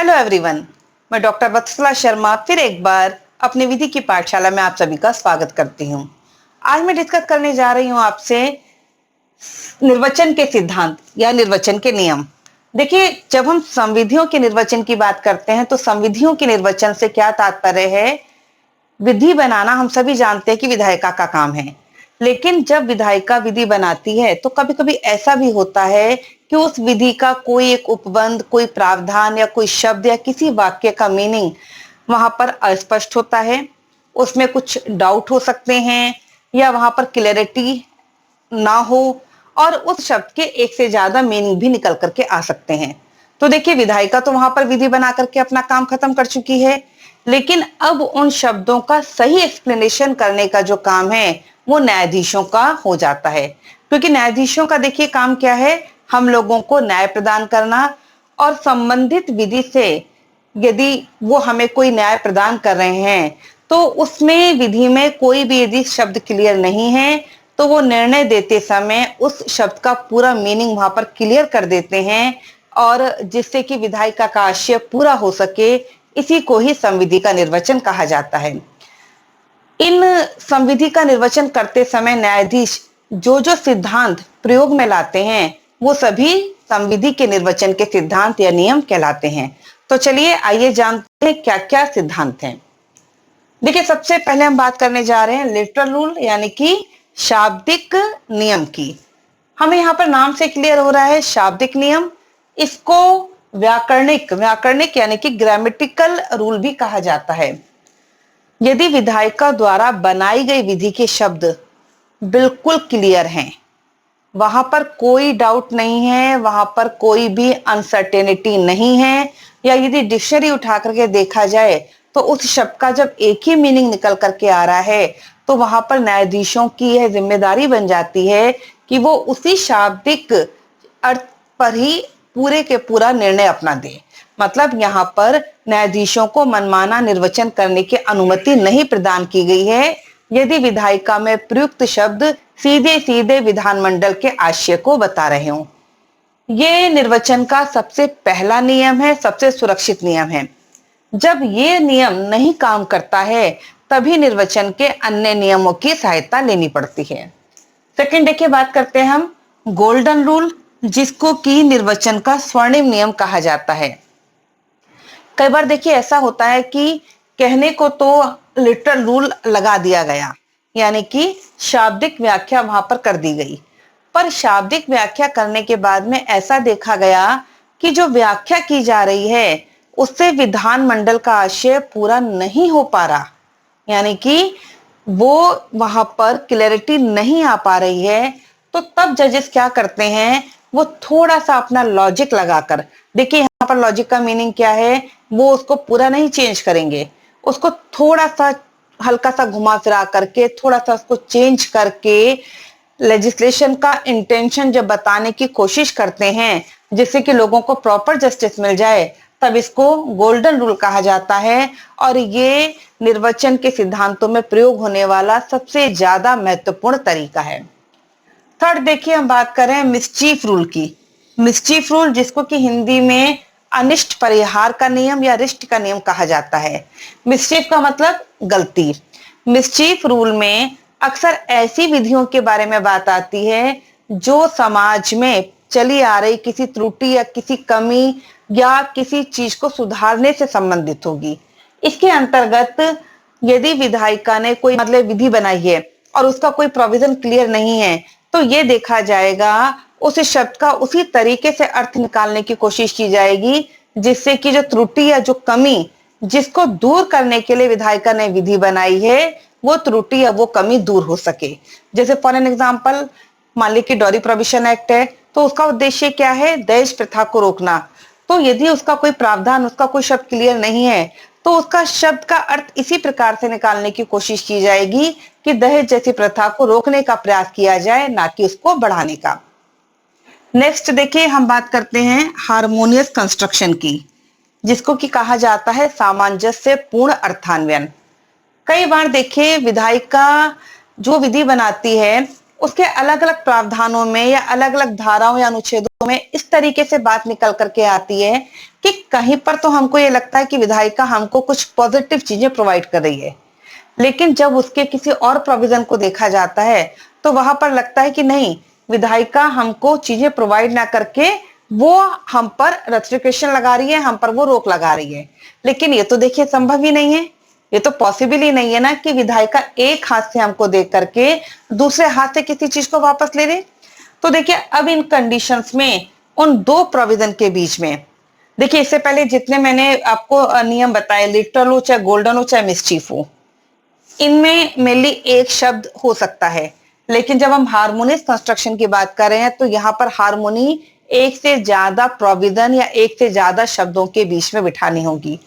Hello everyone. मैं doctor वत्सला शर्मा फिर एक बार अपनी विधि की पाठशाला में आप सभी का स्वागत करती हूँ। आज मैं डिस्कस करने जा रही हूँ आपसे निर्वचन के सिद्धांत या निर्वचन के नियम। देखिए, जब हम संविधियों के निर्वचन की बात करते हैं तो संविधियों के निर्वचन से क्या तात्पर्य है। विधि बनाना हम सभी जानते हैं कि विधायिका का काम है, लेकिन जब विधायिका विधि बनाती है तो कभी कभी ऐसा भी होता है कि उस विधि का कोई एक उपबंध, कोई प्रावधान या कोई शब्द या किसी वाक्य का मीनिंग वहां पर अस्पष्ट होता है, उसमें कुछ डाउट हो सकते हैं या वहां पर क्लैरिटी ना हो और उस शब्द के एक से ज्यादा मीनिंग भी निकल करके आ सकते हैं। तो देखिए, विधायिका तो वहां पर विधि बना करके अपना काम खत्म कर चुकी है, लेकिन अब उन शब्दों का सही एक्सप्लेनेशन करने का जो काम है वो न्यायाधीशों का हो जाता है। क्योंकि न्यायाधीशों का देखिए काम क्या है, हम लोगों को न्याय प्रदान करना और संबंधित विधि से यदि वो हमें कोई न्याय प्रदान कर रहे हैं तो उसमें विधि में कोई भी यदि शब्द क्लियर नहीं है तो वो निर्णय देते समय उस शब्द का पूरा मीनिंग वहां पर क्लियर कर देते हैं और जिससे कि विधायिका का आशय पूरा हो सके। इसी को ही संविधि का निर्वचन कहा जाता है। इन संविधि का निर्वचन करते समय न्यायाधीश जो जो सिद्धांत प्रयोग में लाते हैं वो सभी संविधि के निर्वचन के सिद्धांत या नियम कहलाते हैं। तो चलिए आइए जानते हैं क्या क्या सिद्धांत हैं। देखिए, सबसे पहले हम बात करने जा रहे हैं लिटरल रूल यानी कि शाब्दिक नियम की। हमें यहाँ पर नाम से क्लियर हो रहा है शाब्दिक नियम। इसको व्याकरणिक व्याकरणिक यानी कि ग्रामेटिकल रूल भी कहा जाता है। यदि विधायिका द्वारा बनाई गई विधि के शब्द बिल्कुल क्लियर हैं, वहां पर कोई डाउट नहीं है, वहां पर कोई भी अनसर्टेनिटी नहीं है, या यदि डिक्शनरी उठा करके देखा जाए तो उस शब्द का जब एक ही मीनिंग निकल करके आ रहा है तो वहां पर न्यायाधीशों की यह जिम्मेदारी बन जाती है कि वो उसी शाब्दिक अर्थ पर ही पूरे के पूरा निर्णय अपना दे। मतलब यहाँ पर न्यायाधीशों को मनमाना निर्वचन करने की अनुमति नहीं प्रदान की गई है यदि विधायिका में प्रयुक्त शब्द सीधे सीधे विधानमंडल के आशय को बता रहे हों। ये निर्वचन का सबसे पहला नियम है, सबसे सुरक्षित नियम है। जब ये नियम नहीं काम करता है तभी निर्वचन के अन्य नियमों की सहायता लेनी पड़ती है। सेकंड देखिए, बात करते हैं हम गोल्डन रूल, जिसको कि निर्वचन का स्वर्णिम नियम कहा जाता है। कई बार देखिए ऐसा होता है कि कहने को तो लिटरल रूल लगा दिया गया, यानी कि शाब्दिक व्याख्या वहां पर कर दी गई, पर शाब्दिक व्याख्या करने के बाद में ऐसा देखा गया कि जो व्याख्या की जा रही है उससे विधानमंडल का आशय पूरा नहीं हो पा रहा, यानी कि वो वहां पर क्लैरिटी नहीं आ पा रही है। तो तब जजेस क्या करते हैं, वो थोड़ा सा अपना लॉजिक लगाकर, देखिए यहाँ पर लॉजिक का मीनिंग क्या है, वो उसको पूरा नहीं चेंज करेंगे, उसको थोड़ा सा हल्का सा घुमा फिरा करके, थोड़ा सा उसको चेंज करके लेजिस्लेशन का इंटेंशन जब बताने की कोशिश करते हैं जिससे कि लोगों को प्रॉपर जस्टिस मिल जाए, तब इसको गोल्डन रूल कहा जाता है और ये निर्वचन के सिद्धांतों में प्रयोग होने वाला सबसे ज्यादा महत्वपूर्ण तरीका है। थर्ड देखिए, हम बात करें मिसचीफ रूल की। मिसचीफ रूल, जिसको कि हिंदी में अनिष्ट परिहार का नियम या रिष्ट का नियम कहा जाता है। मिसचीफ का मतलब गलती। मिसचीफ रूल में अक्सर ऐसी विधियों के बारे में बात आती है जो समाज में चली आ रही किसी त्रुटि या किसी कमी या किसी चीज को सुधारने से संबंधित होगी। इसके अंतर्गत यदि विधायिका ने कोई मतलब विधि बनाई है और उसका कोई प्रोविजन क्लियर नहीं है तो ये देखा जाएगा, उस शब्द का उसी तरीके से अर्थ निकालने की कोशिश की जाएगी जिससे कि जो त्रुटि या जो कमी जिसको दूर करने के लिए विधायिका ने विधि बनाई है वो त्रुटि या वो कमी दूर हो सके। जैसे फॉर एन एग्जाम्पल, मान ली कि डॉरी प्रोविशन एक्ट है तो उसका उद्देश्य क्या है, दहेज प्रथा को रोकना। तो यदि उसका कोई प्रावधान, उसका कोई शब्द क्लियर नहीं है तो उसका शब्द का अर्थ इसी प्रकार से निकालने की कोशिश की जाएगी कि दहेज जैसी प्रथा को रोकने का प्रयास किया जाए, ना कि उसको बढ़ाने का। नेक्स्ट देखिए, हम बात करते हैं हार्मोनियस कंस्ट्रक्शन की, जिसको कि कहा जाता है सामंजस्य पूर्ण अर्थान्वयन। कई बार देखिए विधायिका जो विधि बनाती है उसके अलग अलग प्रावधानों में या अलग अलग धाराओं या अनुच्छेदों में इस तरीके से बात निकल करके आती है कि कहीं पर तो हमको ये लगता है कि विधायिका हमको कुछ पॉजिटिव चीजें प्रोवाइड कर रही है, लेकिन जब उसके किसी और प्रोविजन को देखा जाता है तो वहां पर लगता है कि नहीं, विधायिका हमको चीजें प्रोवाइड ना करके वो हम पर रेस्ट्रिक्शन लगा रही है, हम पर वो रोक लगा रही है। लेकिन ये तो देखिए संभव ही नहीं है, ये तो पॉसिबल ही नहीं है ना कि विधायिका एक हाथ से हमको देख करके दूसरे हाथ से किसी चीज को वापस ले ले। तो देखिए अब इन कंडीशंस में उन दो प्रोविजन के बीच में, देखिए इससे पहले जितने मैंने आपको नियम बताए, लिटरल हो चाहे गोल्डन हो चाहे मिस्चीफ हो, इनमें मेनली एक शब्द हो सकता है, लेकिन जब हम हार्मोनियस कंस्ट्रक्शन की बात कर रहे हैं तो यहाँ पर हार्मोनी एक से ज्यादा प्रोविजन या एक से ज्यादा शब्दों के बीच में बिठानी होगी।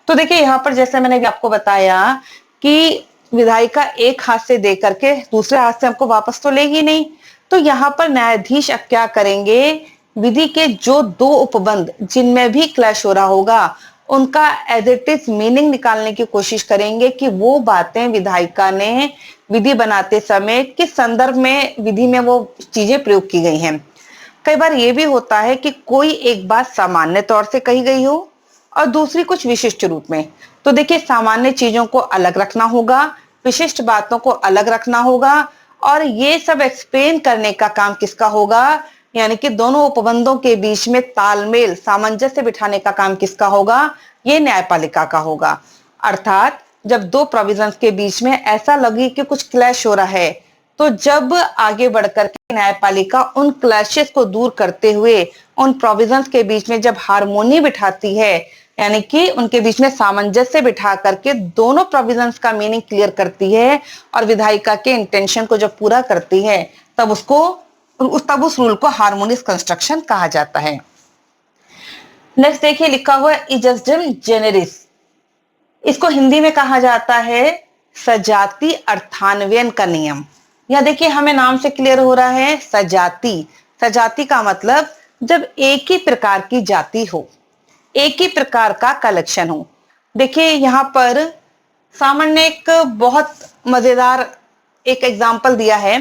तो देखिए यहाँ पर जैसे मैंने आपको बताया कि विधायिका एक हाथ से दे करके दूसरे हाथ से हमको वापस तो लेगी नहीं, तो यहाँ पर न्यायाधीश अब क्या करेंगे, विधि के जो दो उपबंध जिनमें भी क्लैश हो रहा होगा उनका एज इट इज मीनिंग निकालने की कोशिश करेंगे कि वो बातें विधायिका ने विधि बनाते समय किस संदर्भ में विधि में वो चीजें प्रयोग की गई हैं। कई बार ये भी होता है कि कोई एक बात सामान्य तौर से कही गई हो और दूसरी कुछ विशिष्ट रूप में। तो देखिए सामान्य चीजों को अलग रखना होगा, विशिष्ट बातों को अलग रखना होगा, और ये सब एक्सप्लेन करने का काम किसका होगा, यानी कि दोनों उपबंधों के बीच में तालमेल सामंजस्य बिठाने का काम किसका होगा, ये न्यायपालिका का होगा। अर्थात जब दो प्रोविजंस के बीच में ऐसा लगे कि कुछ क्लैश हो रहा है, तो जब आगे बढ़कर के न्यायपालिका उन क्लैशेस को दूर करते हुए उन प्रोविजंस के बीच में जब हार्मोनी बिठाती है, यानी कि उनके बीच में सामंजस्य बिठा करके दोनों प्रोविजंस का मीनिंग क्लियर करती है और विधायिका के इंटेंशन को जब पूरा करती है, तब उस रूल को हार्मोनियस कंस्ट्रक्शन कहा जाता है। नेक्स्ट देखिए लिखा हुआ है इजस्डम जेनेरिस, इसको हिंदी में कहा जाता है सजाति अर्थान्वयन का नियम। या देखिए हमें नाम से क्लियर हो रहा है सजाति। सजाति का मतलब जब एक ही प्रकार की जाति हो, एक ही प्रकार का कलेक्शन हो। देखिए यहाँ पर सामने ने एक बहुत मजेदार एक एग्जाम्पल दिया है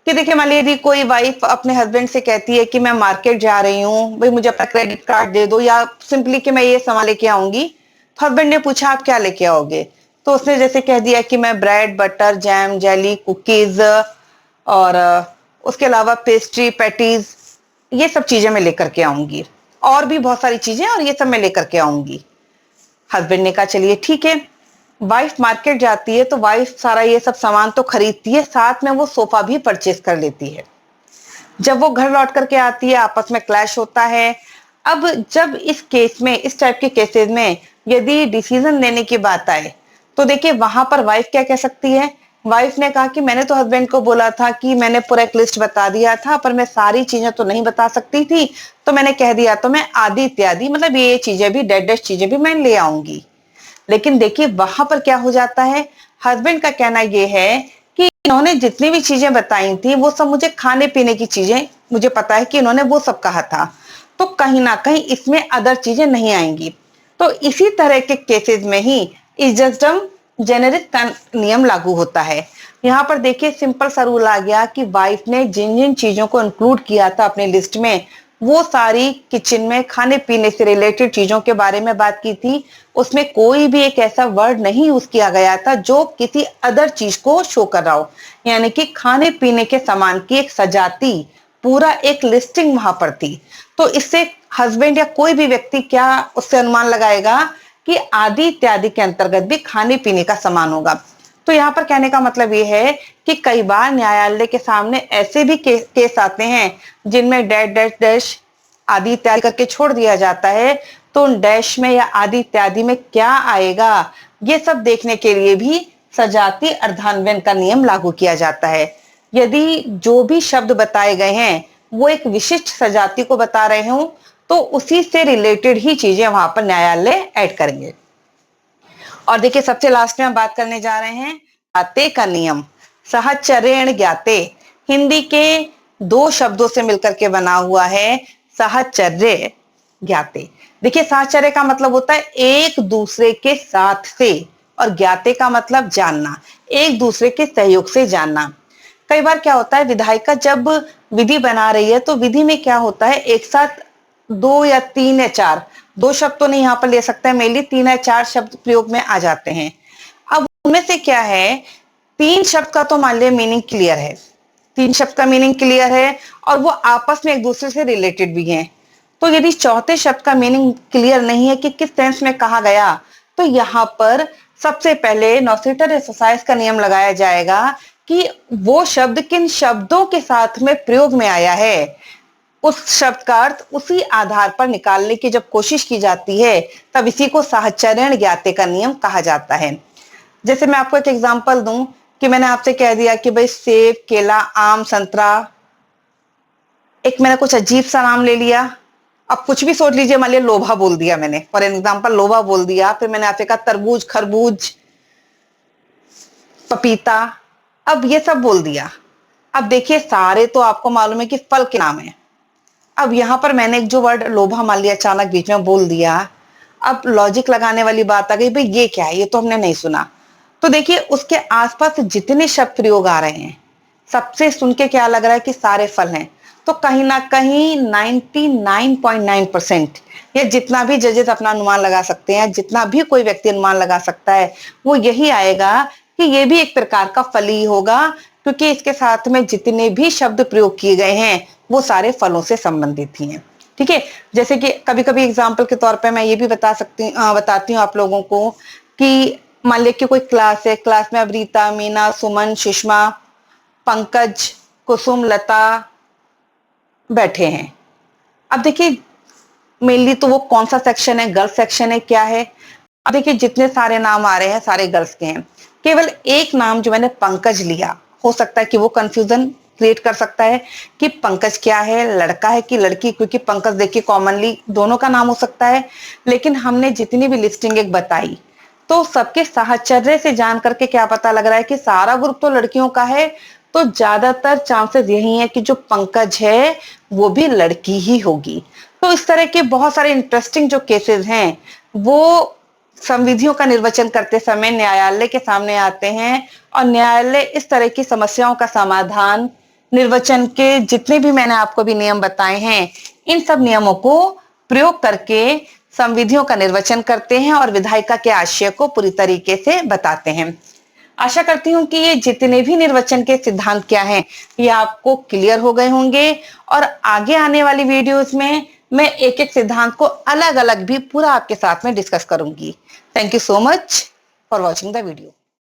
कि देखिए मान लीजिए यदि कोई वाइफ अपने हस्बैंड से कहती है कि मैं मार्केट जा रही हूँ, भाई मुझे अपना क्रेडिट कार्ड दे दो, या सिंपली कि मैं ये सामान लेके आऊंगी। हस्बैंड ने पूछा आप क्या लेके आओगे, तो उसने जैसे कह दिया कि मैं bread, butter, jam, jelly, cookies और उसके अलावा पेस्ट्री, पैटीज, ये सब चीजें मैं लेकर के आऊंगी, और भी बहुत सारी चीजें, और ये सब मैं लेकर के आऊंगी। हस्बैंड ने कहा चलिए ठीक है। वाइफ मार्केट जाती है तो वाइफ सारा ये सब सामान तो खरीदती है, साथ में वो सोफा भी परचेज कर लेती है। जब वो घर लौट करके आती है आपस में क्लैश होता है। अब जब इस केस में, इस टाइप के केसेस में यदि डिसीजन लेने की बात आए तो देखिए वहां पर वाइफ क्या कह सकती है। वाइफ ने कहा कि मैंने तो हस्बैंड को बोला था कि मैंने पूरा एक लिस्ट बता दिया था, पर मैं सारी चीजें तो नहीं बता सकती थी, तो मैंने कह दिया तो मैं आदि इत्यादि मतलब ये चीजें भी, डेड डेड चीजें भी मैं ले आऊंगी। लेकिन देखिए वहां पर क्या हो जाता है, हस्बैंड का कहना यह है कि इन्होंने जितनी भी चीजें बताई थी वो सब मुझे खाने पीने की चीजें, मुझे पता है कि इन्होंने वो सब कहा था, तो कहीं ना कहीं इसमें अदर चीजें नहीं आएंगी। तो इसी तरह के केसेस में ही इजस्डम जेनेरिक का नियम लागू होता है। यहाँ पर देखिए सिंपल सा रूल आ गया कि वाइफ ने जिन जिन चीजों को इंक्लूड किया था अपनी लिस्ट में, वो सारी किचन में खाने पीने से रिलेटेड चीजों के बारे में बात की थी। उसमें कोई भी एक ऐसा वर्ड नहीं यूज किया गया था जो किसी अदर चीज को शो कर रहा हो, यानी कि खाने पीने के सामान की एक सजाती, पूरा एक लिस्टिंग वहां पर थी। तो इससे हस्बैंड या कोई भी व्यक्ति क्या उससे अनुमान लगाएगा कि आदि इत्यादि के अंतर्गत भी खाने पीने का सामान होगा। तो यहाँ पर कहने का मतलब ये है कि कई बार न्यायालय के सामने ऐसे भी केस आते हैं जिनमें डैश डैश डैश आदि इत्यादि करके छोड़ दिया जाता है, तो उन डैश में या आदि इत्यादि में क्या आएगा ये सब देखने के लिए भी सजाती अर्धान्वयन का नियम लागू किया जाता है। यदि जो भी शब्द बताए गए हैं वो एक विशिष्ट सजाति को बता रहे हों तो उसी से रिलेटेड ही चीजें वहां पर न्यायालय ऐड करेंगे। और देखिए सबसे लास्ट में हम बात करने जा रहे हैं ज्ञाते का नियम, सहचर्येण ज्ञाते। हिंदी के दो शब्दों से मिलकर के बना हुआ है सहचर्य ज्ञाते। देखिए साहचर्य का मतलब होता है एक दूसरे के साथ से, और ज्ञाते का मतलब जानना, एक दूसरे के सहयोग से जानना। कई बार क्या होता है, विधायिका जब विधि बना रही है तो विधि में क्या होता है, एक साथ 2 या 3 या 4, 2 शब्द तो नहीं यहाँ पर ले सकता है, मेनली 3 या 4 शब्द प्रयोग में आ जाते हैं। अब उनमें से क्या है, 3 शब्द का तो मान लिया मीनिंग क्लियर है, 3 शब्द का मीनिंग क्लियर है और वो आपस में एक दूसरे से रिलेटेड भी हैं। तो यदि चौथे शब्द का मीनिंग क्लियर नहीं है कि किस सेंस में कहा गया, तो यहाँ पर सबसे पहले नॉसिटर एक्सरसाइज का नियम लगाया जाएगा कि वो शब्द किन शब्दों के साथ में प्रयोग में आया है, उस शब्द का अर्थ उसी आधार पर निकालने की जब कोशिश की जाती है, तब इसी को साहचर्य ज्ञाते का नियम कहा जाता है। जैसे मैं आपको एक एग्जांपल दूं कि मैंने आपसे कह दिया कि भाई सेब, केला, आम, संतरा, एक मैंने कुछ अजीब सा नाम ले लिया। अब कुछ भी सोच लीजिए, मान लिया लोभा बोल दिया मैंने, फॉर एग्जाम्पल लोभा बोल दिया, फिर मैंने आपसे कहा तरबूज, खरबूज, पपीता, अब ये सब बोल दिया। अब देखिए सारे तो आपको मालूम है कि फल के नाम है। अब यहां पर मैंने एक जो वर्ड लोभा मान लिया अचानक बीच में बोल दिया, अब लॉजिक लगाने वाली बात आ गई, भाई ये क्या है, ये तो हमने नहीं सुना। तो देखिए उसके आसपास जितने शब्द प्रयोग आ रहे हैं, सबसे सुन के क्या लग रहा है कि सारे फल हैं। तो कहीं ना कहीं 99.9% या जितना भी जजेस अपना अनुमान लगा सकते हैं, जितना भी कोई व्यक्ति अनुमान लगा सकता है, वो यही आएगा कि ये भी एक प्रकार का फल ही होगा, क्योंकि इसके साथ में जितने भी शब्द प्रयोग किए गए हैं वो सारे फलों से संबंधित ही हैं। ठीक है, जैसे कि कभी कभी एग्जाम्पल के तौर पे मैं ये भी बताती हूँ आप लोगों को कि मान लिया कि कोई क्लास है, क्लास में अब रीता, मीना, सुमन, सुषमा, पंकज, कुसुम, लता बैठे हैं। अब देखिए मेनली तो वो कौन सा सेक्शन है, गर्ल्स सेक्शन है, क्या है। अब देखिए जितने सारे नाम आ रहे हैं सारे गर्ल्स के हैं, केवल एक नाम जो मैंने पंकज लिया, हो सकता है कि वो कंफ्यूजन क्रिएट कर सकता है कि पंकज क्या है, लड़का है कि लड़की, क्योंकि पंकज देखिए कॉमनली दोनों का नाम हो सकता है। लेकिन हमने जितनी भी लिस्टिंग एक बताई, तो सबके साहचर्य से जान करके क्या पता लग रहा है कि सारा ग्रुप तो लड़कियों का है, तो ज्यादातर चांसेस यही है कि जो पंकज है वो भी लड़की ही होगी। तो इस तरह के बहुत सारे इंटरेस्टिंग जो केसेस हैं वो संविधियों का निर्वचन करते समय न्यायालय के सामने आते हैं, और न्यायालय इस तरह की समस्याओं का समाधान निर्वचन के जितने भी मैंने आपको भी नियम बताए हैं, इन सब नियमों को प्रयोग करके संविधियों का निर्वचन करते हैं और विधायिका के आशय को पूरी तरीके से बताते हैं। आशा करती हूँ कि ये जितने भी निर्वचन के सिद्धांत क्या हैं ये आपको क्लियर हो गए होंगे, और आगे आने वाली वीडियोस में मैं एक एक सिद्धांत को अलग अलग भी पूरा आपके साथ में डिस्कस करूंगी। Thank you so much for watching the video.